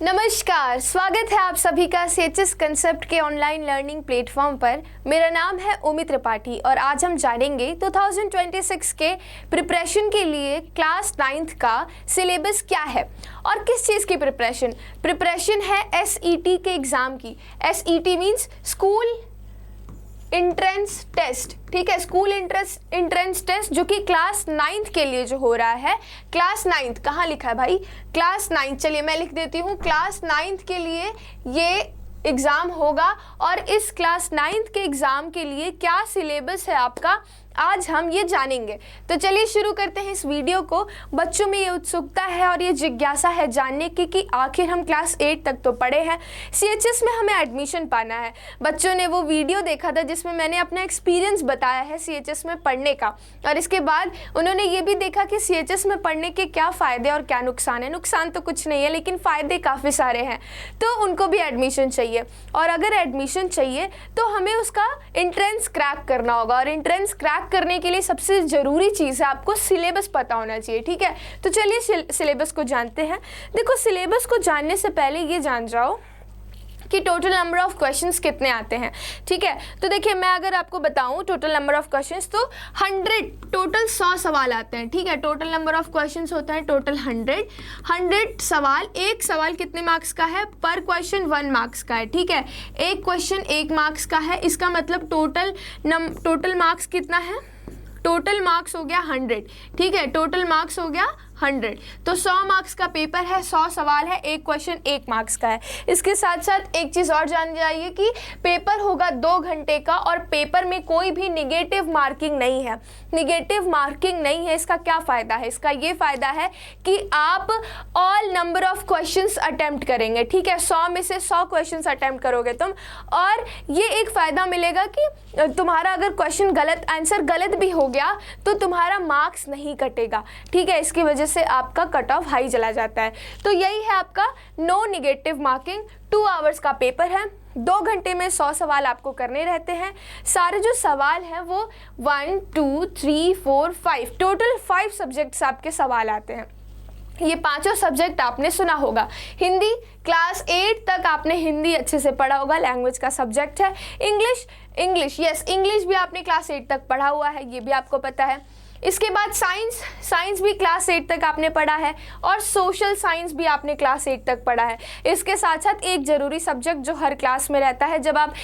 नमस्कार, स्वागत है आप सभी का सीएचएस कंसेप्ट के ऑनलाइन लर्निंग प्लेटफॉर्म पर। मेरा नाम है उमित त्रिपाठी और आज हम जानेंगे 2026 के प्रिपरेशन के लिए क्लास 9th का सिलेबस क्या है और किस चीज़ की प्रिपरेशन है एसईटी के एग्ज़ाम की। SET means school entrance test, ठीक है, स्कूल इंट्रेंस टेस्ट जो कि क्लास 9th के लिए जो हो रहा है। क्लास 9th कहाँ लिखा है भाई? क्लास 9th, चलिए मैं लिख देती हूँ। क्लास 9th के लिए ये एग्ज़ाम होगा और इस क्लास 9th के एग्ज़ाम के लिए क्या सिलेबस है आपका, आज हम ये जानेंगे। तो चलिए शुरू करते हैं इस वीडियो को। बच्चों में ये उत्सुकता है और ये जिज्ञासा है जानने की कि आखिर हम क्लास 8 तक तो पढ़े हैं, सीएचएस में हमें एडमिशन पाना है। बच्चों ने वो वीडियो देखा था जिसमें मैंने अपना एक्सपीरियंस बताया है सीएचएस में पढ़ने का, और इसके बाद उन्होंने ये भी देखा कि सीएचएस में पढ़ने के क्या फ़ायदे और क्या नुकसान है। नुकसान तो कुछ नहीं है लेकिन फ़ायदे काफ़ी सारे हैं, तो उनको भी एडमिशन चाहिए। और अगर एडमिशन चाहिए तो हमें उसका एंट्रेंस क्रैक करना होगा, और एंट्रेंस क्रैक करने के लिए सबसे ज़रूरी चीज़ है आपको सिलेबस पता होना चाहिए, ठीक है। तो चलिए सिलेबस को जानते हैं। देखो, सिलेबस को जानने से पहले ये जान जाओ कि टोटल नंबर ऑफ क्वेश्चंस कितने आते हैं, ठीक है। तो देखिए, मैं अगर आपको बताऊं टोटल नंबर ऑफ क्वेश्चंस तो 100 सवाल आते हैं, ठीक है। टोटल नंबर ऑफ क्वेश्चंस होता है टोटल 100 सवाल। एक सवाल कितने मार्क्स का है? पर क्वेश्चन 1 मार्क्स का है, ठीक है। एक क्वेश्चन 1 मार्क्स का है, इसका मतलब टोटल मार्क्स कितना है? टोटल मार्क्स हो गया 100, ठीक है। टोटल मार्क्स हो गया 100, तो 100 मार्क्स का पेपर है, 100 सवाल है, एक क्वेश्चन 1 मार्क्स का है। इसके साथ साथ एक चीज़ और जान जाइए कि पेपर होगा 2 घंटे का और पेपर में कोई भी निगेटिव मार्किंग नहीं है। निगेटिव मार्किंग नहीं है, इसका क्या फ़ायदा है? इसका ये फ़ायदा है कि आप all number of questions attempt करेंगे, ठीक है। 100 में से 100 क्वेश्चंस अटेम्प्ट करोगे तुम, और ये एक फ़ायदा मिलेगा कि तुम्हारा अगर क्वेश्चन गलत, आंसर गलत भी हो गया तो तुम्हारा मार्क्स नहीं कटेगा, ठीक है। इसकी वजह से आपका कट ऑफ हाई चला जाता है। तो यही है आपका नो निगेटिव मार्किंग। 2 आवर्स का पेपर है, 2 घंटे में 100 सवाल आपको करने रहते हैं। सारे जो सवाल हैं वो 1 2 3 4 5 टोटल 5 सब्जेक्ट्स आपके सवाल आते हैं। ये 5 सब्जेक्ट आपने सुना होगा। हिंदी क्लास 8 तक आपने हिंदी अच्छे से पढ़ा होगा, लैंग्वेज का सब्जेक्ट है। इंग्लिश भी आपने क्लास 8 तक पढ़ा हुआ है, ये भी आपको पता है। इसके बाद साइंस भी क्लास 8 तक आपने पढ़ा है, और सोशल साइंस भी आपने क्लास 8 तक पढ़ा है। इसके साथ साथ एक ज़रूरी सब्जेक्ट जो हर क्लास में रहता है, जब आप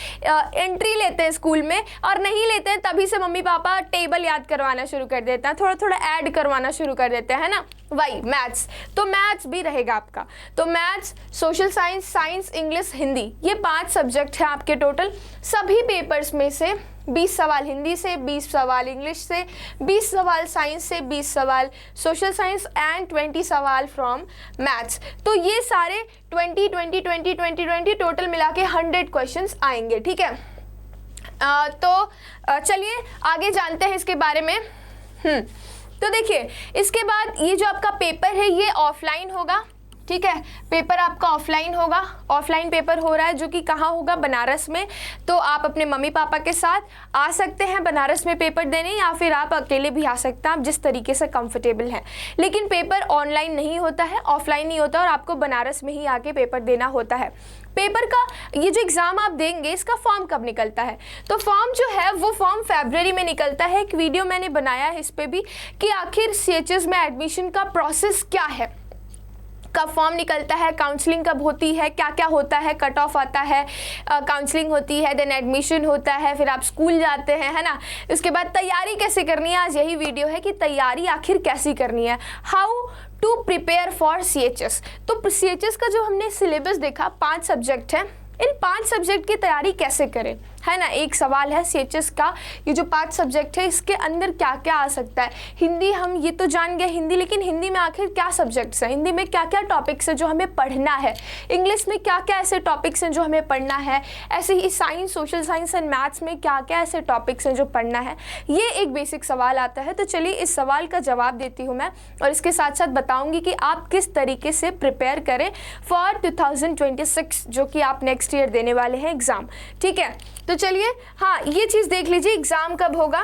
एंट्री लेते हैं स्कूल में, और नहीं लेते हैं तभी से मम्मी पापा टेबल याद करवाना शुरू कर देते हैं, थोड़ा थोड़ा ऐड करवाना शुरू कर देते हैं, है ना, वही मैथ्स। तो मैथ्स भी रहेगा आपका। तो maths, social science, English, Hindi, ये 5 सब्जेक्ट हैं आपके टोटल। सभी पेपर्स में से 20 सवाल हिंदी से, 20 सवाल इंग्लिश से, 20 सवाल साइंस से, 20 सवाल सोशल साइंस एंड 20 सवाल फ्रॉम मैथ्स। तो ये सारे 20 टोटल मिला के 100 क्वेश्चंस आएंगे, ठीक है। तो चलिए आगे जानते हैं इसके बारे में। तो देखिए, इसके बाद ये जो आपका पेपर है ये ऑफलाइन होगा, ठीक है। पेपर आपका ऑफलाइन होगा। ऑफलाइन पेपर हो रहा है जो कि कहाँ होगा? बनारस में। तो आप अपने मम्मी पापा के साथ आ सकते हैं बनारस में पेपर देने, या फिर आप अकेले भी आ सकते हैं, आप जिस तरीके से कंफर्टेबल हैं। लेकिन पेपर ऑनलाइन नहीं होता है, ऑफलाइन नहीं होता, और आपको बनारस में ही आके पेपर देना होता है। पेपर का ये जो एग्ज़ाम आप देंगे, इसका फॉर्म कब निकलता है? तो फॉर्म जो है वो फॉर्म फरवरी में निकलता है। एक वीडियो मैंने बनाया है इस पर भी कि आखिर सीएचएस में एडमिशन का प्रोसेस क्या है, कब फॉर्म निकलता है, काउंसलिंग कब होती है, क्या क्या होता है, कट ऑफ आता है, काउंसलिंग होती है, देन एडमिशन होता है, फिर आप स्कूल जाते हैं, है ना। उसके बाद तैयारी कैसे करनी है, आज यही वीडियो है कि तैयारी आखिर कैसी करनी है, how to prepare for CHS. तो सीएचएस का जो हमने सिलेबस देखा, 5 सब्जेक्ट है, इन 5 सब्जेक्ट की तैयारी कैसे करें, है ना। एक सवाल है सीएचएस का, ये जो 5 सब्जेक्ट है इसके अंदर क्या क्या आ सकता है। हिंदी हम ये तो जान गए हिंदी, लेकिन हिंदी में आखिर क्या सब्जेक्ट्स हैं, हिंदी में क्या क्या टॉपिक्स हैं जो हमें पढ़ना है, इंग्लिश में क्या क्या ऐसे टॉपिक्स हैं जो हमें पढ़ना है, ऐसे ही science, social science and maths में क्या क्या ऐसे टॉपिक्स हैं जो पढ़ना है। ये एक बेसिक सवाल आता है। तो चलिए इस सवाल का जवाब देती हूँ मैं, और इसके साथ साथ बताऊँगी कि आप किस तरीके से प्रिपेयर करें फॉर 2026 जो कि आप नेक्स्ट ईयर देने वाले हैं एग्ज़ाम, ठीक है। तो चलिए, हाँ, ये चीज़ देख लीजिए, एग्ज़ाम कब होगा।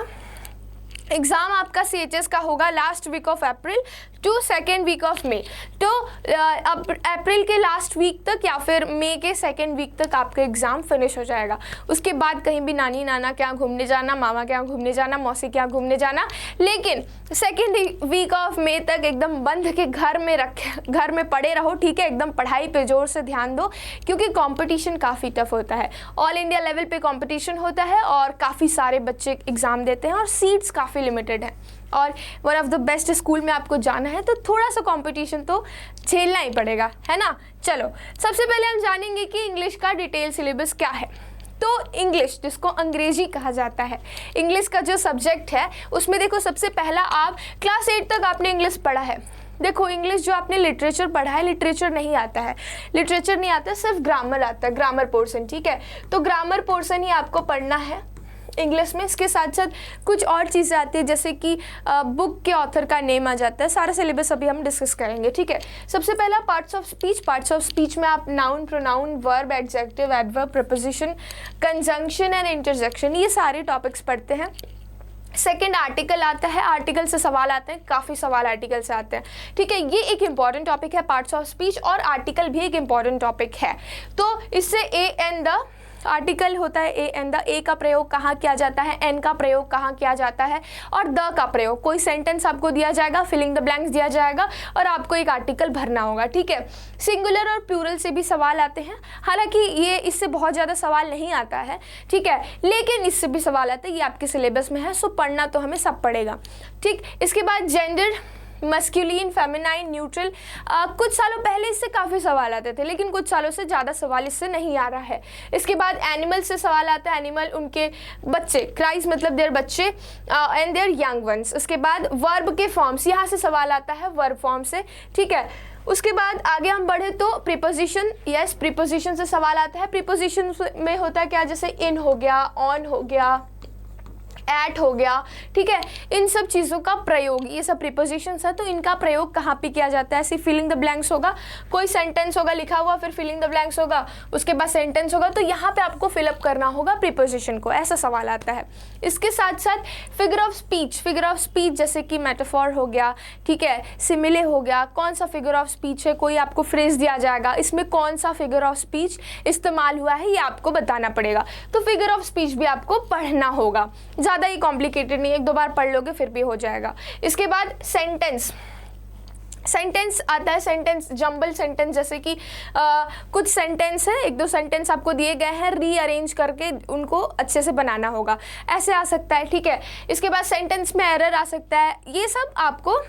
एग्ज़ाम आपका सीएचएस का होगा last week of April, to second week of May. तो अब अप्रैल के लास्ट वीक तक या फिर मई के सेकेंड वीक तक आपका एग्ज़ाम फिनिश हो जाएगा। उसके बाद कहीं भी नानी नाना के यहाँ घूमने जाना, मामा के यहाँ घूमने जाना, मौसी के यहाँ घूमने जाना, लेकिन सेकेंड वीक ऑफ मई तक एकदम बंद के घर में पड़े रहो, ठीक है। एकदम पढ़ाई पे जोर से ध्यान दो, क्योंकि कंपटीशन काफ़ी टफ होता है। ऑल इंडिया लेवल पे कंपटीशन होता है और काफ़ी सारे बच्चे एग्ज़ाम देते हैं और सीट्स काफ़ी लिमिटेड हैं, और one of the best school में आपको जाना है तो थोड़ा सा कंपटीशन तो झेलना ही पड़ेगा, है ना। चलो, सबसे पहले हम जानेंगे कि इंग्लिश का डिटेल सिलेबस क्या है। तो इंग्लिश, जिसको अंग्रेजी कहा जाता है, इंग्लिश का जो सब्जेक्ट है उसमें देखो, सबसे पहला आप क्लास 8 तक आपने इंग्लिश पढ़ा है। देखो, इंग्लिश जो आपने लिटरेचर पढ़ा है, लिटरेचर नहीं आता है, लिटरेचर नहीं आता, सिर्फ ग्रामर आता है, ग्रामर पोर्शन, ठीक है। तो ग्रामर पोर्शन ही आपको पढ़ना है इंग्लिश में। इसके साथ साथ कुछ और चीज़ें आती है, जैसे कि बुक के ऑथर का नेम आ जाता है। सारा सिलेबस अभी हम डिस्कस करेंगे, ठीक है। सबसे पहला parts of speech. Parts of speech में आप noun, pronoun, verb, adjective, adverb, preposition, conjunction and interjection, ये सारे टॉपिक्स पढ़ते हैं। सेकेंड आर्टिकल आता है, आर्टिकल से सवाल आते हैं, काफ़ी सवाल आर्टिकल से आते हैं, ठीक है। ये एक इंपॉर्टेंट टॉपिक है पार्ट्स ऑफ स्पीच, और आर्टिकल भी एक इंपॉर्टेंट टॉपिक है। तो इससे ए एंड द आर्टिकल होता है, ए एंड द, ए का प्रयोग कहाँ किया जाता है, एन का प्रयोग कहाँ किया जाता है, और द का प्रयोग। कोई सेंटेंस आपको दिया जाएगा, फिलिंग द ब्लैंक्स दिया जाएगा और आपको एक आर्टिकल भरना होगा, ठीक है। सिंगुलर और प्लूरल से भी सवाल आते हैं, हालांकि ये इससे बहुत ज़्यादा सवाल नहीं आता है, ठीक है, लेकिन इससे भी सवाल आते हैं। ये आपके सिलेबस में है, सो पढ़ना तो हमें सब पड़ेगा, ठीक। इसके बाद जेंडर, मस्कुलिन, फेमिनाइन, न्यूट्रल, कुछ सालों पहले इससे काफ़ी सवाल आते थे, लेकिन कुछ सालों से ज़्यादा सवाल इससे नहीं आ रहा है। इसके बाद एनिमल से सवाल आता है, एनिमल उनके बच्चे, क्राइज मतलब देयर बच्चे, एंड देयर यंग वंस। उसके बाद वर्ब के फॉर्म्स, यहाँ से सवाल आता है, वर्ब फॉर्म से, ठीक है। उसके बाद आगे हम बढ़े तो प्रीपोजिशन, यस, प्रीपोजिशन से सवाल आता है। प्रीपोजिशन में होता है क्या, जैसे इन हो गया, ऑन हो गया, एट हो गया, ठीक है। इन सब चीज़ों का प्रयोग, ये सब प्रीपोजिशंस है, तो इनका प्रयोग कहाँ पे किया जाता है। ऐसे फिलिंग द ब्लैंक्स होगा, कोई सेंटेंस होगा लिखा हुआ, फिर फिलिंग द ब्लैंक्स होगा, उसके बाद सेंटेंस होगा, तो यहाँ पे आपको फिलअप करना होगा प्रीपोजिशन को, ऐसा सवाल आता है। इसके साथ साथ figure of speech, figure of speech जैसे कि मेटाफॉर हो गया, ठीक है, सिमिले हो गया, कौन सा फिगर ऑफ स्पीच है, कोई आपको फ्रेज दिया जाएगा, इसमें कौन सा फिगर ऑफ स्पीच इस्तेमाल हुआ है, ये आपको बताना पड़ेगा। तो फिगर ऑफ स्पीच भी आपको पढ़ना होगा, ज़्यादा ही कॉम्प्लिकेटेड नहीं, एक दो बार पढ़ लोगे फिर भी हो जाएगा। इसके बाद सेंटेंस, सेंटेंस आता है, सेंटेंस जंबल सेंटेंस, जैसे कि कुछ सेंटेंस है, एक दो सेंटेंस आपको दिए गए हैं, रीअरेंज करके उनको अच्छे से बनाना होगा, ऐसे आ सकता है, ठीक है। इसके बाद सेंटेंस में एरर आ सकता है, ये सब आपको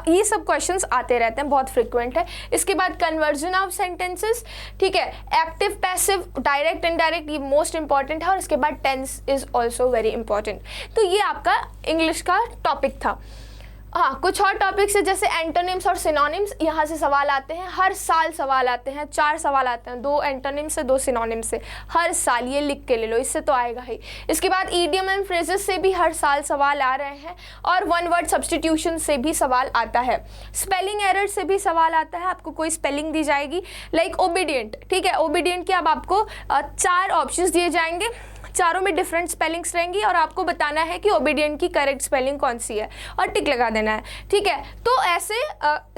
ये सब क्वेश्चंस आते रहते हैं, बहुत फ्रिक्वेंट है। इसके बाद कन्वर्जन ऑफ सेंटेंसेस, ठीक है, एक्टिव, पैसिव, डायरेक्ट, इनडायरेक्ट, ये मोस्ट इंपॉर्टेंट है। और इसके बाद tense is also very important. तो ये आपका इंग्लिश का टॉपिक था। हाँ, कुछ और टॉपिक्स है, जैसे एंटोनिम्स और सिनोनिम्स, यहाँ से सवाल आते हैं, हर साल सवाल आते हैं, 4 सवाल आते हैं, 2 एंटोनिम्स से 2 सिनोनिम्स से, हर साल, ये लिख के ले लो, इससे तो आएगा ही। इसके बाद ईडियम एंड फ्रेजेस से भी हर साल सवाल आ रहे हैं, और वन वर्ड सब्सटीट्यूशन से भी सवाल आता है। स्पेलिंग एरर से भी सवाल आता है, आपको कोई स्पेलिंग दी जाएगी, लाइक ओबीडियंट, ठीक है, ओबीडियंट के अब आपको 4 ऑप्शंस दिए जाएंगे, चारों में डिफरेंट स्पेलिंग्स रहेंगी, और आपको बताना है कि ओबीडियंट की करेक्ट स्पेलिंग कौन सी है, और टिक लगा देना है, ठीक है। तो ऐसे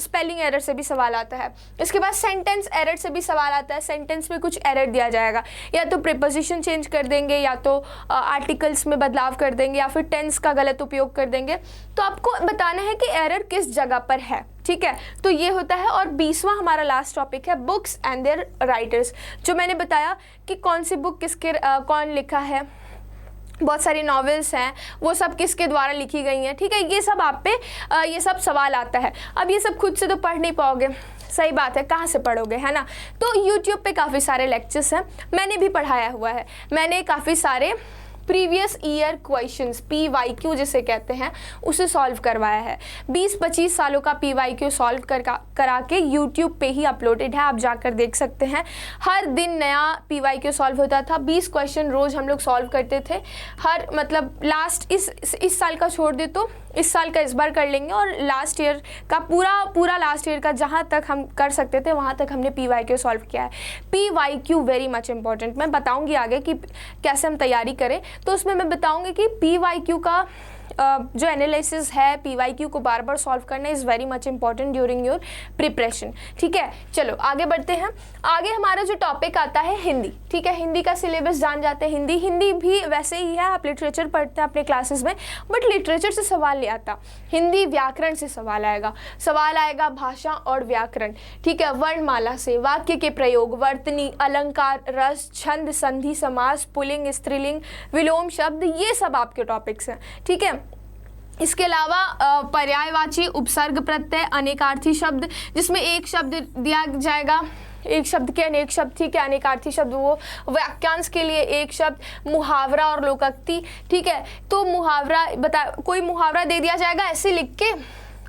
स्पेलिंग एरर से भी सवाल आता है। इसके बाद सेंटेंस एरर से भी सवाल आता है, सेंटेंस में कुछ एरर दिया जाएगा, या तो प्रीपोजिशन चेंज कर देंगे, या तो आर्टिकल्स में बदलाव कर देंगे, या फिर टेंस का गलत उपयोग कर देंगे, तो आपको बताना है कि एरर किस जगह पर है, ठीक है। तो ये होता है। और 20वां हमारा लास्ट टॉपिक है बुक्स एंड देयर राइटर्स, जो मैंने बताया कि कौन सी बुक किसके कौन लिखा है, बहुत सारी नॉवेल्स हैं, वो सब किसके द्वारा लिखी गई हैं, ठीक है, ये सब आप पे ये सब सवाल आता है। अब ये सब खुद से तो पढ़ नहीं पाओगे, सही बात है, कहाँ से पढ़ोगे, है ना। तो YouTube पे काफ़ी सारे लेक्चर्स हैं, मैंने भी पढ़ाया हुआ है, मैंने काफ़ी सारे प्रीवियस ईयर क्वेश्चंस, PYQ जिसे कहते हैं, उसे सॉल्व करवाया है। 20-25 सालों का PYQ सॉल्व करा के YouTube पे ही अपलोडेड है, आप जाकर देख सकते हैं। हर दिन नया PYQ सॉल्व होता था, 20 क्वेश्चन रोज़ हम लोग सॉल्व करते थे। हर मतलब लास्ट इस साल का छोड़ दे तो इस साल का इस बार कर लेंगे, और लास्ट ईयर का पूरा लास्ट ईयर का जहाँ तक हम कर सकते थे वहाँ तक हमने PYQ सॉल्व किया है। PYQ वेरी मच इम्पॉर्टेंट, मैं बताऊँगी आगे कि कैसे हम तैयारी करें, तो उसमें मैं बताऊँगी कि PYQ का जो एनालिसिस है, पीवाईक्यू को बार बार सॉल्व करना is very much important during your preparation. ठीक है, चलो आगे बढ़ते हैं। आगे हमारा जो टॉपिक आता है हिंदी। ठीक है, हिंदी का सिलेबस जान जाते हैं। हिंदी भी वैसे ही है, आप लिटरेचर पढ़ते हैं अपने क्लासेस में, बट लिटरेचर से सवाल नहीं आता, हिंदी व्याकरण से सवाल आएगा भाषा और व्याकरण। ठीक है, वर्णमाला से, वाक्य के प्रयोग, वर्तनी, अलंकार, रस, छंद, संधि, समास, पुल्लिंग, स्त्रीलिंग, विलोम शब्द, ये सब आपके टॉपिक्स हैं। ठीक है, इसके अलावा पर्यायवाची, उपसर्ग, प्रत्यय, अनेकार्थी शब्द, जिसमें एक शब्द दिया जाएगा, एक शब्द के अनेक शब्द। ठीक है, अनेकार्थी शब्द वो वाक्यांश के लिए एक शब्द, मुहावरा और लोकोक्ति। ठीक है, तो मुहावरा कोई मुहावरा दे दिया जाएगा ऐसे लिख के,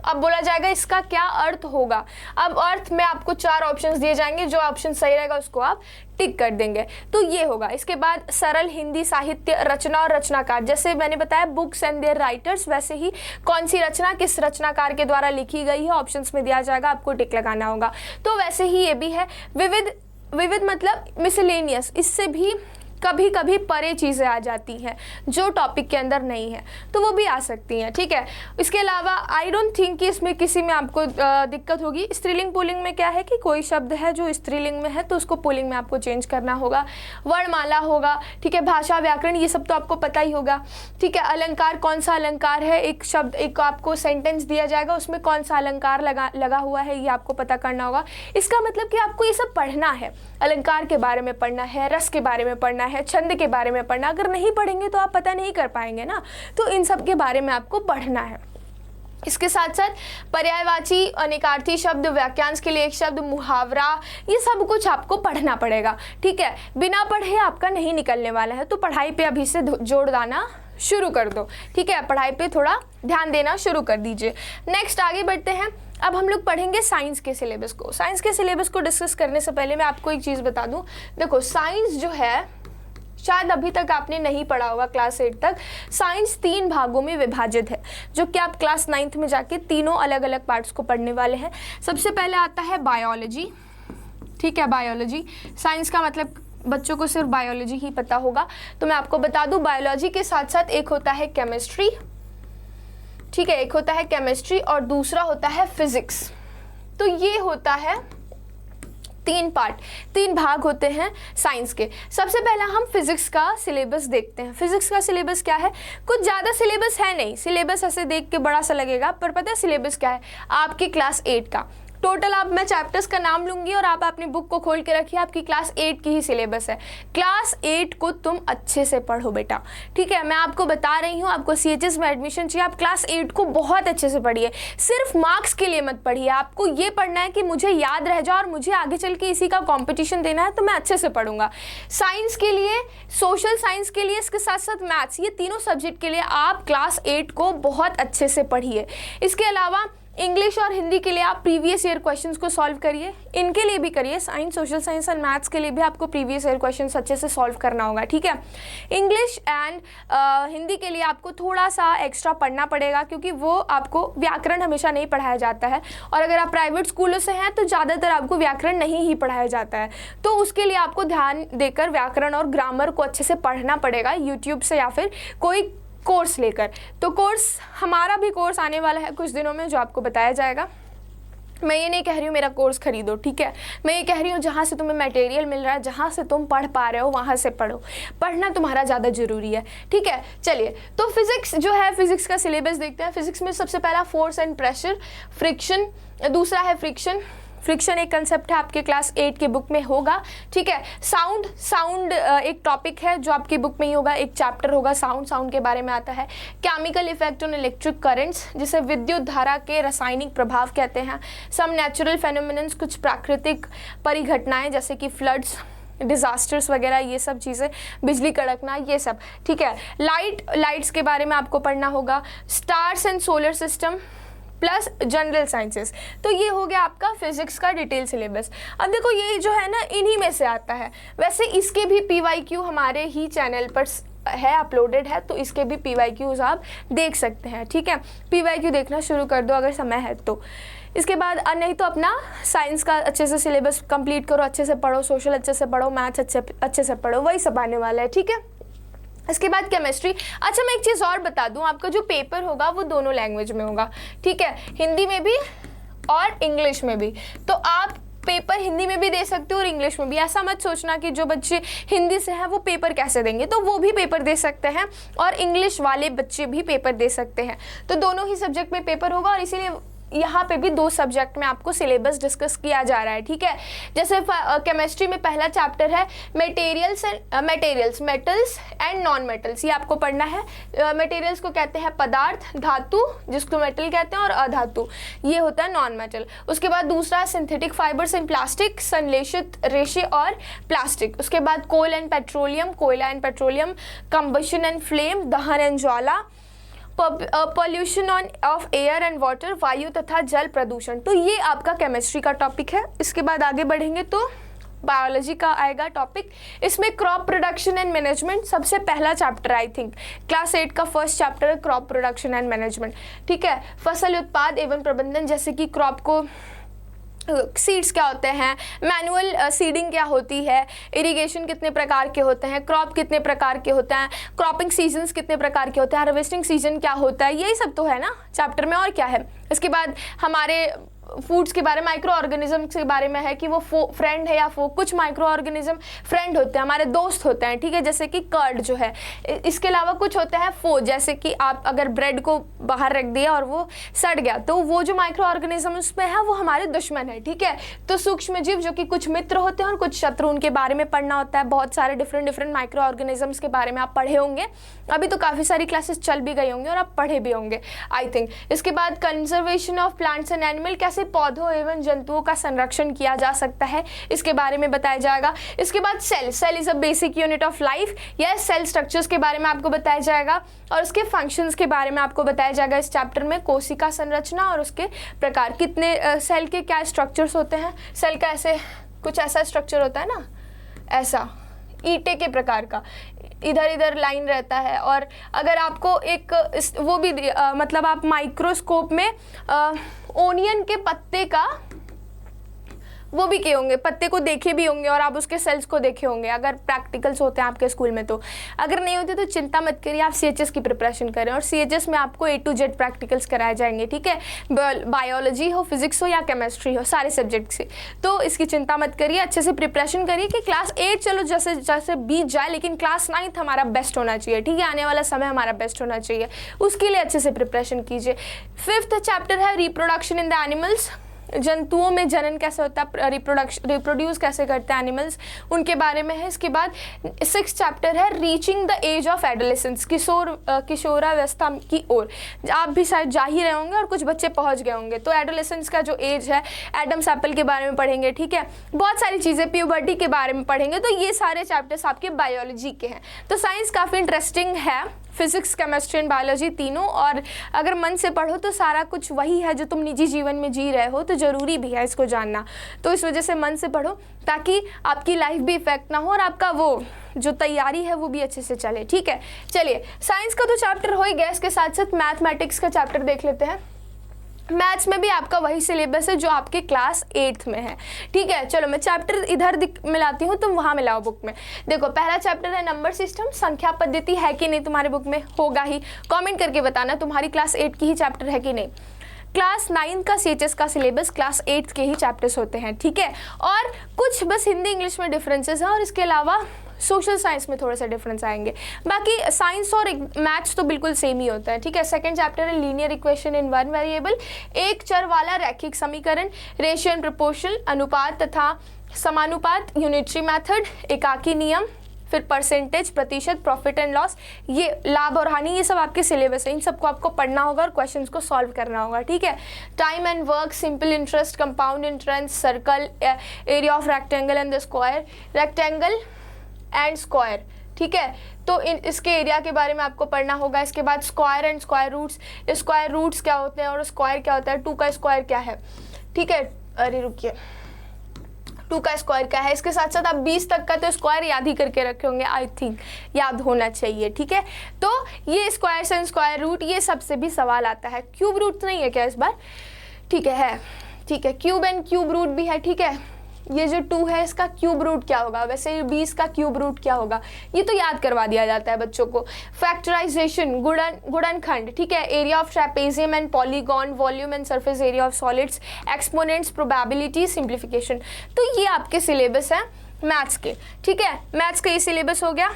अब बोला जाएगा इसका क्या अर्थ होगा। अब अर्थ में आपको 4 ऑप्शंस दिए जाएंगे, जो ऑप्शन सही रहेगा उसको आप टिक कर देंगे, तो ये होगा। इसके बाद सरल हिंदी साहित्य, रचना और रचनाकार, जैसे मैंने बताया बुक्स एंड देयर राइटर्स, वैसे ही कौन सी रचना किस रचनाकार के द्वारा लिखी गई है ऑप्शंस में दिया जाएगा, आपको टिक लगाना होगा। तो वैसे ही ये भी है। विविध मतलब मिसलेनियस, इससे भी कभी कभी परे चीज़ें आ जाती हैं जो टॉपिक के अंदर नहीं है, तो वो भी आ सकती हैं। ठीक है, इसके अलावा आई डोंट थिंक कि इसमें किसी में आपको दिक्कत होगी। स्त्रीलिंग पुल्लिंग में क्या है कि कोई शब्द है जो स्त्रीलिंग में है तो उसको पुल्लिंग में आपको चेंज करना होगा। वर्णमाला होगा। ठीक है, भाषा व्याकरण ये सब तो आपको पता ही होगा। ठीक है, अलंकार, कौन सा अलंकार है, एक शब्द, एक आपको सेंटेंस दिया जाएगा उसमें कौन सा अलंकार लगा हुआ है, ये आपको पता करना होगा। इसका मतलब कि आपको ये सब पढ़ना है, अलंकार के बारे में पढ़ना है, रस के बारे में पढ़ना है, छंद के बारे में पढ़ना। अगर नहीं पढ़ेंगे तो आप पता नहीं कर पाएंगे ना, तो इन सब के बारे में आपको पढ़ना है। इसके साथ साथ पर्यायवाची, अनेकार्थी शब्द, वाक्यांश के लिए एक शब्द, मुहावरा, ये सब कुछ आपको पढ़ना पड़ेगा। ठीक है, बिना पढ़े आपका नहीं निकलने वाला है, तो पढ़ाई पे अभी से जोड़ देना शुरू कर दो। ठीक है, पढ़ाई पे थोड़ा ध्यान देना शुरू कर दीजिए। नेक्स्ट आगे बढ़ते हैं। अब हम लोग पढ़ेंगे साइंस के सिलेबस को। साइंस के सिलेबस को डिस्कस करने से पहले मैं आपको एक चीज़ बता दूं। देखो, साइंस जो है शायद अभी तक आपने नहीं पढ़ा होगा क्लास 8 तक। साइंस 3 भागों में विभाजित है, जो कि आप क्लास 9th में जाके तीनों अलग अलग पार्ट्स को पढ़ने वाले हैं। सबसे पहले आता है बायोलॉजी। ठीक है, बायोलॉजी, साइंस का मतलब बच्चों को सिर्फ बायोलॉजी ही पता होगा, तो मैं आपको बता दूं बायोलॉजी के साथ साथ एक होता है केमिस्ट्री। ठीक है, एक होता है केमिस्ट्री और दूसरा होता है फिजिक्स। तो ये होता है 3 भाग होते हैं साइंस के। सबसे पहला हम फिजिक्स का सिलेबस देखते हैं। फिजिक्स का सिलेबस क्या है? कुछ ज़्यादा सिलेबस है नहीं, सिलेबस ऐसे देख के बड़ा सा लगेगा, पर पता है सिलेबस क्या है? आपकी क्लास 8 का टोटल, आप मैं चैप्टर्स का नाम लूंगी और आप अपनी बुक को खोल के रखिए, आपकी क्लास 8 की ही सिलेबस है। क्लास 8 को तुम अच्छे से पढ़ो बेटा। ठीक है, मैं आपको बता रही हूँ, आपको CHS में एडमिशन चाहिए, आप क्लास 8 को बहुत अच्छे से पढ़िए। सिर्फ मार्क्स के लिए मत पढ़िए, आपको ये पढ़ना है कि मुझे याद रह जाए और मुझे आगे चल के इसी का कॉम्पिटिशन देना है, तो मैं अच्छे से पढ़ूंगा। साइंस के लिए, सोशल साइंस के लिए, इसके साथ साथ मैथ्स, ये तीनों सब्जेक्ट के लिए आप क्लास 8 को बहुत अच्छे से पढ़िए। इसके अलावा इंग्लिश और हिंदी के लिए आप प्रीवियस ईयर क्वेश्चंस को सॉल्व करिए, इनके लिए भी करिए। साइंस, सोशल साइंस और मैथ्स के लिए भी आपको प्रीवियस ईयर क्वेश्चंस अच्छे से सॉल्व करना होगा। ठीक है, इंग्लिश एंड हिंदी के लिए आपको थोड़ा सा एक्स्ट्रा पढ़ना पड़ेगा, क्योंकि वो आपको व्याकरण हमेशा नहीं पढ़ाया जाता है, और अगर आप प्राइवेट स्कूलों से हैं तो ज़्यादातर आपको व्याकरण नहीं ही पढ़ाया जाता है, तो उसके लिए आपको ध्यान देकर व्याकरण और ग्रामर को अच्छे से पढ़ना पड़ेगा यूट्यूब से या फिर कोई कोर्स लेकर। तो कोर्स, हमारा भी कोर्स आने वाला है कुछ दिनों में, जो आपको बताया जाएगा। मैं ये नहीं कह रही हूँ मेरा कोर्स खरीदो, ठीक है, मैं ये कह रही हूँ जहाँ से तुम्हें मटेरियल मिल रहा है, जहाँ से तुम पढ़ पा रहे हो वहाँ से पढ़ो, पढ़ना तुम्हारा ज़्यादा ज़रूरी है। ठीक है, चलिए, तो फिजिक्स जो है, फिजिक्स का सिलेबस देखते हैं। फिजिक्स में सबसे पहला फोर्स एंड प्रेशर, फ्रिक्शन, दूसरा है फ्रिक्शन। फ्रिक्शन एक कंसेप्ट है, आपके क्लास 8 के बुक में होगा। ठीक है, साउंड एक टॉपिक है जो आपकी बुक में ही होगा, एक चैप्टर होगा साउंड के बारे में आता है। Chemical effect on electric currents, जिसे विद्युत धारा के रासायनिक प्रभाव कहते हैं। सम नेचुरल फेनोमेनन्स, कुछ प्राकृतिक परिघटनाएं जैसे कि फ्लड्स, डिजास्टर्स वगैरह, ये सब चीज़ें, बिजली कड़कना, ये सब। ठीक है, लाइट्स के बारे में आपको पढ़ना होगा। Stars and solar system plus general sciences. तो ये हो गया आपका फिजिक्स का डिटेल सिलेबस। अब देखो, ये जो है ना, इन्हीं में से आता है। वैसे इसके भी PYQ हमारे ही चैनल पर है, अपलोडेड है, तो इसके भी PYQs आप देख सकते हैं। ठीक है, PYQ देखना शुरू कर दो अगर समय है तो। इसके बाद नहीं तो अपना साइंस का अच्छे से सिलेबस कंप्लीट करो, अच्छे से पढ़ो, सोशल अच्छे से पढ़ो, मैथ्स अच्छे से पढ़ो, वही सब आने वाला है। ठीक है, इसके बाद केमिस्ट्री। अच्छा मैं एक चीज़ और बता दूं, आपका जो पेपर होगा वो दोनों लैंग्वेज में होगा, ठीक है, हिंदी में भी और इंग्लिश में भी। तो आप पेपर हिंदी में भी दे सकते हो और इंग्लिश में भी। ऐसा मत सोचना कि जो बच्चे हिंदी से हैं वो पेपर कैसे देंगे, तो वो भी पेपर दे सकते हैं और इंग्लिश वाले बच्चे भी पेपर दे सकते हैं। तो दोनों ही सब्जेक्ट में पेपर होगा और इसीलिए यहाँ पे भी 2 सब्जेक्ट में आपको सिलेबस डिस्कस किया जा रहा है, ठीक है। जैसे केमिस्ट्री में पहला चैप्टर है materials, metals and non metals, ये आपको पढ़ना है। मेटेरियल्स को कहते हैं पदार्थ, धातु जिसको मेटल कहते हैं, और अधातु ये होता है नॉन मेटल। उसके बाद दूसरा है सिंथेटिक फाइबर्स एंड प्लास्टिक, संश्लेषित रेशे और प्लास्टिक। उसके बाद कोल एंड पेट्रोलियम, कोयला and petroleum, combustion and flame, दहन एंड ज्वाला, pollution of air and water, वायु तथा जल प्रदूषण। तो ये आपका केमिस्ट्री का टॉपिक है। इसके बाद आगे बढ़ेंगे तो बायोलॉजी का आएगा टॉपिक। इसमें क्रॉप प्रोडक्शन एंड मैनेजमेंट सबसे पहला चैप्टर, आई थिंक क्लास 8 का फर्स्ट चैप्टर है क्रॉप प्रोडक्शन एंड मैनेजमेंट, ठीक है। फसल उत्पाद एवं प्रबंधन, जैसे कि क्रॉप को सीड्स क्या होते हैं, मैनुअल सीडिंग क्या होती है, इरिगेशन कितने प्रकार के होते हैं, क्रॉप कितने प्रकार के होते हैं, क्रॉपिंग सीजन्स कितने प्रकार के होते हैं, हार्वेस्टिंग सीजन क्या होता है, यही सब तो है ना चैप्टर में, और क्या है। इसके बाद हमारे फूड्स के बारे में, माइक्रो ऑर्गेनिज्म के बारे में है कि वो फ्रेंड है या फो। कुछ माइक्रो ऑर्गेनिज्म फ्रेंड होते हैं, हमारे दोस्त होते हैं, ठीक है, जैसे कि कर्ड जो है। इसके अलावा कुछ होते हैं फो, जैसे कि आप अगर ब्रेड को बाहर रख दिया और वो सड़ गया तो वो जो माइक्रो ऑर्गेनिज्म उसमें है वो हमारे दुश्मन है, ठीक है। तो सूक्ष्म जीव जो कि कुछ मित्र होते हैं और कुछ शत्रु, उनके बारे में पढ़ना होता है। बहुत सारे डिफरेंट माइक्रो ऑर्गेनिजम्स के बारे में आप पढ़े होंगे, अभी तो काफ़ी सारी क्लासेस चल भी गई होंगी और आप पढ़े भी होंगे आई थिंक। इसके बाद conservation of plants and animal, कैसे पौधों एवं जंतुओं का संरक्षण किया जा सकता है, इसके बारे में बताया जाएगा। इसके बाद cell is a basic unit of life, या सेल स्ट्रक्चर्स के बारे में आपको बताया जाएगा और उसके फंक्शंस के बारे में आपको बताया जाएगा इस चैप्टर में। कोशिका संरचना और उसके प्रकार, कितने सेल के क्या स्ट्रक्चर्स होते हैं, सेल का ऐसे कुछ ऐसा स्ट्रक्चर होता है ना, ऐसा ईंटे के प्रकार का, इधर इधर लाइन रहता है। और अगर आपको एक वो भी मतलब आप माइक्रोस्कोप में ओनियन के पत्ते का वो भी किए होंगे, पत्ते को देखे भी होंगे और आप उसके सेल्स को देखे होंगे, अगर प्रैक्टिकल्स होते हैं आपके स्कूल में तो। अगर नहीं होते तो चिंता मत करिए, आप CHS की प्रिपरेशन करें और CHS में आपको A to Z प्रैक्टिकल्स कराए जाएंगे, ठीक है। बायोलॉजी हो, फिजिक्स हो या केमिस्ट्री हो, सारे सब्जेक्ट से। तो इसकी चिंता मत करिए, अच्छे से प्रिपरेशन करिए कि क्लास 8 चलो जैसे जैसे बीत जाए, लेकिन क्लास 9 हमारा बेस्ट होना चाहिए, ठीक है। आने वाला समय हमारा बेस्ट होना चाहिए, उसके लिए अच्छे से प्रिपरेशन कीजिए। 5th चैप्टर है रिप्रोडक्शन इन द एनिमल्स, जंतुओं में जनन कैसे होता है, रिप्रोड्यूस कैसे करते हैं एनिमल्स, उनके बारे में है। इसके बाद 6th चैप्टर है reaching the age of adolescence, किशोरावस्था की ओर। आप भी शायद जा ही रहे होंगे और कुछ बच्चे पहुंच गए होंगे। तो एडोलेसेंस का जो एज है, एडम्स एप्पल के बारे में पढ़ेंगे, ठीक है। बहुत सारी चीज़ें, प्यूबर्टी के बारे में पढ़ेंगे। तो ये सारे चैप्टर्स आपके बायोलॉजी के हैं। तो साइंस काफ़ी इंटरेस्टिंग है, फिजिक्स, केमिस्ट्री एंड बायोलॉजी तीनों। और अगर मन से पढ़ो तो सारा कुछ वही है जो तुम निजी जीवन में जी रहे हो, तो ज़रूरी भी है इसको जानना। तो इस वजह से मन से पढ़ो ताकि आपकी लाइफ भी इफेक्ट ना हो और आपका वो जो तैयारी है वो भी अच्छे से चले, ठीक है। चलिए, साइंस का तो चैप्टर हो ही गया, इसके साथ साथ मैथमेटिक्स का चैप्टर देख लेते हैं। मैथ्स में भी आपका वही सिलेबस है जो आपके क्लास 8th में है, ठीक है। चलो मैं चैप्टर इधर मिलाती हूँ, तुम वहाँ मिलाओ बुक में। देखो, पहला चैप्टर है नंबर सिस्टम, संख्या पद्धति है कि नहीं तुम्हारे बुक में, होगा ही। कमेंट करके बताना तुम्हारी क्लास 8 की ही चैप्टर है कि नहीं। क्लास 9 का CHS का सिलेबस क्लास 8 के ही चैप्टर्स होते हैं, ठीक है। और कुछ बस हिंदी इंग्लिश में डिफरेंसेस हैं और इसके अलावा सोशल साइंस में थोड़ा सा डिफरेंस आएंगे। बाकी साइंस और मैथ्स तो बिल्कुल सेम ही होता है, ठीक है। सेकंड चैप्टर है linear equation in one variable, एक चर वाला रैखिक समीकरण, रेशियो एंड प्रोपोर्शन, अनुपात तथा समानुपात, यूनिटरी मेथड, एकाकी नियम, फिर परसेंटेज, प्रतिशत, प्रॉफिट एंड लॉस, ये लाभ और हानि, ये सब आपके सिलेबस है। इन सबको आपको पढ़ना होगा और क्वेश्चंस को सॉल्व करना होगा, ठीक है। Time and work, simple interest, compound interest, circle, area of rectangle and the square, rectangle and square, ठीक है। तो इसके एरिया के बारे में आपको पढ़ना होगा। इसके बाद स्क्वायर एंड स्क्वायर रूट्स क्या होते हैं और स्क्वायर क्या होता है, 2 का स्क्वायर क्या है, ठीक है। अरे रुकिए, 2 का स्क्वायर क्या है। इसके साथ साथ आप 20 तक का तो स्क्वायर याद ही करके रखे होंगे, आई थिंक याद होना चाहिए, ठीक है। तो ये स्क्वायर एंड स्क्वायर रूट, ये सबसे भी सवाल आता है। क्यूब रूट नहीं है क्या इस बार, ठीक है, ठीक है। क्यूब एंड क्यूब रूट भी है, ठीक है। ये जो 2 है इसका क्यूब रूट क्या होगा, वैसे 20 का क्यूब रूट क्या होगा, ये तो याद करवा दिया जाता है बच्चों को। फैक्टराइजेशन, गुणनखंड, ठीक है, area of trapezium and polygon, volume and surface area of solids, exponents, probability, simplification. तो ये आपके सिलेबस है मैथ्स के, ठीक है, मैथ्स का ये सिलेबस हो गया।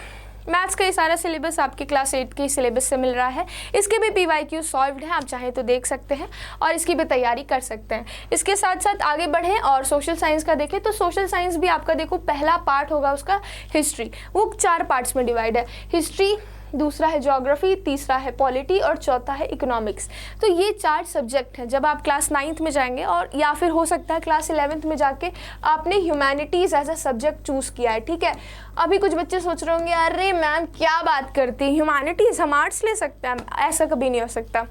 मैथ्स का ये सारा सिलेबस आपके क्लास 8 के सिलेबस से मिल रहा है। इसके भी PYQ सॉल्व्ड है, आप चाहें तो देख सकते हैं और इसकी भी तैयारी कर सकते हैं। इसके साथ साथ आगे बढ़ें और सोशल साइंस का देखें तो सोशल साइंस भी आपका देखो पहला पार्ट होगा उसका हिस्ट्री, वो 4 पार्ट्स में डिवाइड है, हिस्ट्री, दूसरा है ज्योग्राफी, तीसरा है पॉलिटी और चौथा है इकोनॉमिक्स। तो ये 4 सब्जेक्ट हैं। जब आप क्लास 9th में जाएंगे और या फिर हो सकता है क्लास 11th में जाके आपने humanities as a subject choose किया है, ठीक है। अभी कुछ बच्चे सोच रहे होंगे अरे मैम क्या बात करती है, ह्यूमैनिटीज़ हम आर्ट्स ले सकते हैं, ऐसा कभी नहीं हो सकता।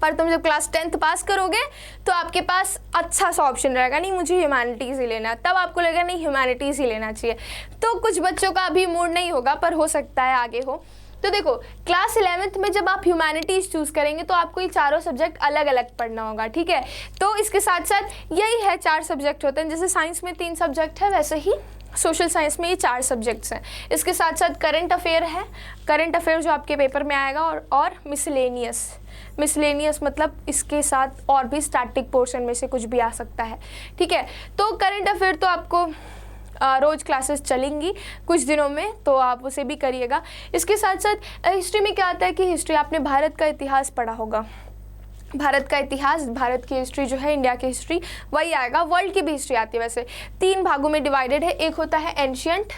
पर तुम जब क्लास 10th पास करोगे तो आपके पास अच्छा सा ऑप्शन रहेगा, नहीं मुझे ह्यूमैनिटीज़ ही लेना, तब आपको लगेगा नहीं ह्यूमैनिटीज़ ही लेना चाहिए। तो कुछ बच्चों का अभी मूड नहीं होगा, पर हो सकता है आगे हो। तो देखो क्लास 11th में जब आप ह्यूमैनिटीज़ चूज़ करेंगे तो आपको ये चारों सब्जेक्ट अलग अलग पढ़ना होगा, ठीक है। तो इसके साथ साथ यही है 4 सब्जेक्ट होते हैं, जैसे साइंस में 3 सब्जेक्ट है वैसे ही सोशल साइंस में ये 4 सब्जेक्ट्स हैं। इसके साथ साथ करंट अफेयर है, करंट अफेयर जो आपके पेपर में आएगा, और मिसलेनियस मतलब इसके साथ और भी स्टैटिक पोर्शन में से कुछ भी आ सकता है, ठीक है। तो करंट अफेयर तो आपको रोज़ क्लासेस चलेंगी कुछ दिनों में, तो आप उसे भी करिएगा। इसके साथ साथ हिस्ट्री में क्या आता है कि हिस्ट्री आपने भारत का इतिहास पढ़ा होगा, भारत का इतिहास, भारत की हिस्ट्री जो है, इंडिया की हिस्ट्री वही आएगा। वर्ल्ड की भी हिस्ट्री आती है, वैसे 3 भागों में डिवाइडेड है, एक होता है एंशियंट,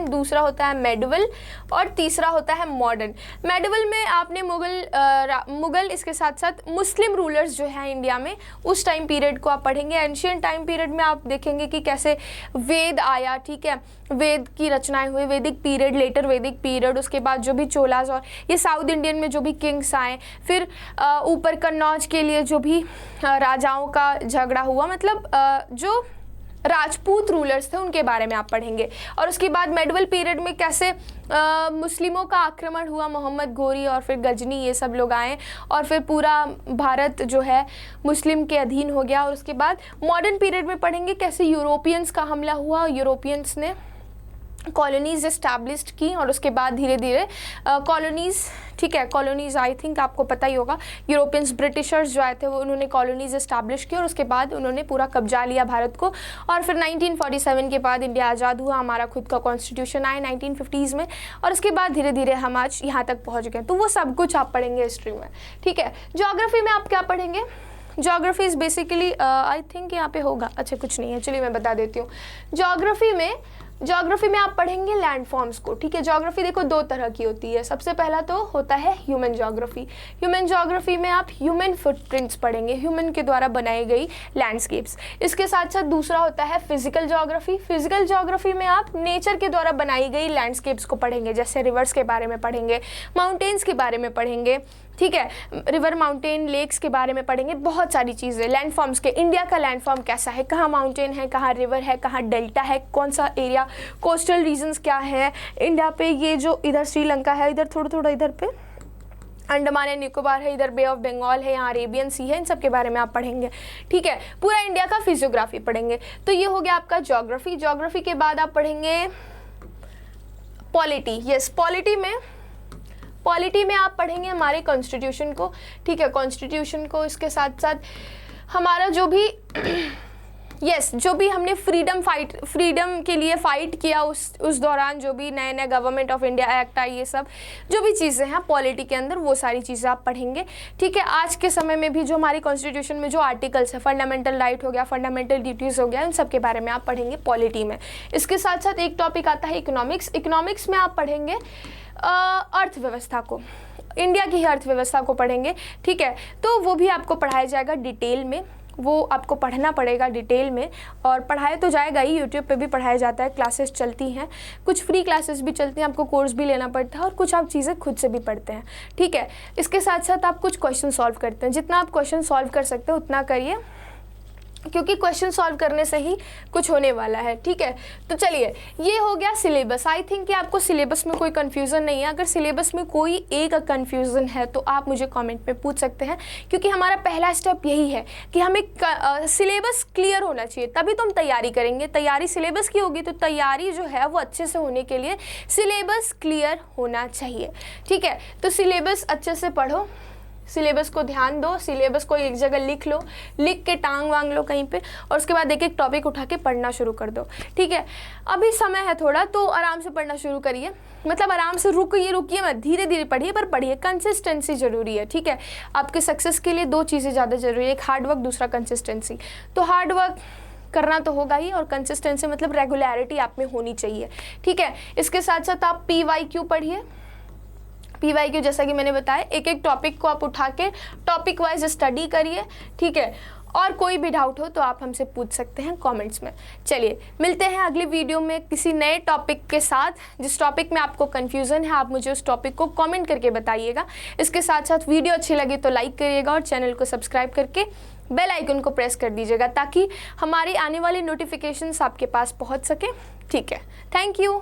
दूसरा होता है मेडिवल और तीसरा होता है मॉडर्न। मेडिवल में आपने मुगल इसके साथ साथ मुस्लिम रूलर्स जो हैं इंडिया में उस टाइम पीरियड को आप पढ़ेंगे। एंशियंट टाइम पीरियड में आप देखेंगे कि कैसे वेद आया, ठीक है, वेद की रचनाएं हुई, वैदिक पीरियड, लेटर वैदिक पीरियड, उसके बाद जो भी चोलाज और ये साउथ इंडियन में जो भी किंग्स आए, फिर ऊपर कन्नौज के लिए जो भी राजाओं का झगड़ा हुआ, मतलब जो राजपूत रूलर्स थे उनके बारे में आप पढ़ेंगे। और उसके बाद मेडिवल पीरियड में कैसे मुस्लिमों का आक्रमण हुआ, मोहम्मद गोरी और फिर गजनी, ये सब लोग आए और फिर पूरा भारत जो है मुस्लिम के अधीन हो गया। और उसके बाद मॉडर्न पीरियड में पढ़ेंगे कैसे यूरोपियंस का हमला हुआ, यूरोपियंस ने कॉलोनीज़ इस्टेब्लिश की और उसके बाद धीरे धीरे कॉलोनीज़, ठीक है, कॉलोनीज़ आई थिंक आपको पता ही होगा, यूरोपियंस ब्रिटिशर्स जो आए थे वो उन्होंने कॉलोनीज़ इस्टेब्लिश की और उसके बाद उन्होंने पूरा कब्जा लिया भारत को। और फिर 1947 के बाद इंडिया आज़ाद हुआ, हमारा खुद का कॉन्स्टिट्यूशन आया 1950s में, और उसके बाद धीरे धीरे हम आज यहाँ तक पहुँच गए। तो वो सब कुछ आप पढ़ेंगे हिस्ट्री में, ठीक है। ज्योग्राफी में आप क्या पढ़ेंगे? Geography is basically I think यहाँ पे होगा, अच्छा कुछ नहीं है, चलिए मैं बता देती हूँ। ज्योग्राफी में आप पढ़ेंगे लैंडफॉर्म्स को, ठीक है। ज्योग्राफी देखो 2 तरह की होती है। सबसे पहला तो होता है ह्यूमन ज्योग्राफी। ह्यूमन ज्योग्राफी में आप ह्यूमन फुटप्रिंट्स पढ़ेंगे, ह्यूमन के द्वारा बनाई गई लैंडस्केप्स। इसके साथ साथ दूसरा होता है फिजिकल ज्योग्राफी। फिजिकल ज्योग्राफी में आप नेचर के द्वारा बनाई गई लैंडस्केप्स को पढ़ेंगे, जैसे रिवर्स के बारे में पढ़ेंगे, माउंटेन्स के बारे में पढ़ेंगे, ठीक है, रिवर, माउंटेन, लेक्स के बारे में पढ़ेंगे, बहुत सारी चीज़ें। लैंडफॉर्म्स के, इंडिया का लैंडफॉर्म कैसा है, कहाँ माउंटेन है, कहाँ रिवर है, कहाँ डेल्टा है, कौन सा एरिया, कोस्टल रीजन्स क्या है इंडिया पे, ये जो इधर श्रीलंका है, इधर थोड़ा इधर पे अंडमान एंड निकोबार है, इधर बे ऑफ बंगाल है, यहाँ अरेबियन सी है, इन सब के बारे में आप पढ़ेंगे, ठीक है। पूरा इंडिया का फिजियोग्राफी पढ़ेंगे। तो ये हो गया आपका ज्योग्राफी। ज्योग्राफी के बाद आप पढ़ेंगे पॉलिटी। यस, पॉलिटी में आप पढ़ेंगे हमारे कॉन्स्टिट्यूशन को, ठीक है, कॉन्स्टिट्यूशन को। इसके साथ साथ हमारा जो भी जो भी हमने फ्रीडम के लिए फ़ाइट किया उस दौरान, जो भी नए नए गवर्नमेंट ऑफ इंडिया एक्ट आई, ये सब जो भी चीज़ें हैं पॉलिटी के अंदर, वो सारी चीज़ें आप पढ़ेंगे, ठीक है। आज के समय में भी जो हमारी कॉन्स्टिट्यूशन में जो आर्टिकल्स है, फंडामेंटल राइट हो गया, फंडामेंटल ड्यूटीज़ हो गया, इन सब के बारे में आप पढ़ेंगे पॉलिटी में। इसके साथ साथ एक टॉपिक आता है इकोनॉमिक्स। इकोनॉमिक्स में आप पढ़ेंगे अर्थव्यवस्था को, इंडिया की अर्थव्यवस्था को पढ़ेंगे, ठीक है। तो वो भी आपको पढ़ाया जाएगा डिटेल में, वो आपको पढ़ना पड़ेगा डिटेल में, और पढ़ाया तो जाएगा ही, यूट्यूब पे भी पढ़ाया जाता है, क्लासेस चलती हैं, कुछ फ्री क्लासेस भी चलती हैं, आपको कोर्स भी लेना पड़ता है और कुछ आप चीज़ें खुद से भी पढ़ते हैं, ठीक है। इसके साथ साथ आप कुछ क्वेश्चन सॉल्व करते हैं, जितना आप क्वेश्चन सॉल्व कर सकते हैं उतना करिए। क्योंकि क्वेश्चन सॉल्व करने से ही कुछ होने वाला है। ठीक है, तो चलिए ये हो गया सिलेबस। आई थिंक कि आपको सिलेबस में कोई कन्फ्यूज़न नहीं है। अगर सिलेबस में कोई एक कन्फ्यूज़न है तो आप मुझे कमेंट में पूछ सकते हैं, क्योंकि हमारा पहला स्टेप यही है कि हमें सिलेबस क्लियर होना चाहिए, तभी तो हम तैयारी करेंगे। तैयारी सिलेबस की होगी तो तैयारी जो है वो अच्छे से होने के लिए सिलेबस क्लियर होना चाहिए। ठीक है, तो सिलेबस अच्छे से पढ़ो, सिलेबस को ध्यान दो, सिलेबस को एक जगह लिख लो, लिख के टांग वांग लो कहीं पे, और उसके बाद एक एक टॉपिक उठा के पढ़ना शुरू कर दो। ठीक है, अभी समय है थोड़ा, तो आराम से पढ़ना शुरू करिए। मतलब आराम से रुकिए मत, धीरे धीरे पढ़िए, पर पढ़िए। कंसिस्टेंसी जरूरी है। ठीक है, आपके सक्सेस के लिए दो चीज़ें ज़्यादा जरूरी है, एक हार्ड वर्क, दूसरा कंसिस्टेंसी। तो हार्ड वर्क करना तो होगा ही, और कंसिस्टेंसी मतलब रेगुलरिटी आप में होनी चाहिए। ठीक है, इसके साथ साथ आप PYQ पढ़िए। PYQ जैसा कि मैंने बताया, एक एक टॉपिक को आप उठा के टॉपिक वाइज स्टडी करिए। ठीक है, और कोई भी डाउट हो तो आप हमसे पूछ सकते हैं कमेंट्स में। चलिए मिलते हैं अगली वीडियो में किसी नए टॉपिक के साथ। जिस टॉपिक में आपको कन्फ्यूज़न है आप मुझे उस टॉपिक को कमेंट करके बताइएगा। इसके साथ साथ वीडियो अच्छी लगी तो लाइक करिएगा, और चैनल को सब्सक्राइब करके बेल आइकन को प्रेस कर दीजिएगा, ताकि हमारी आने वाली नोटिफिकेशंस आपके पास पहुंच सके। ठीक है, थैंक यू।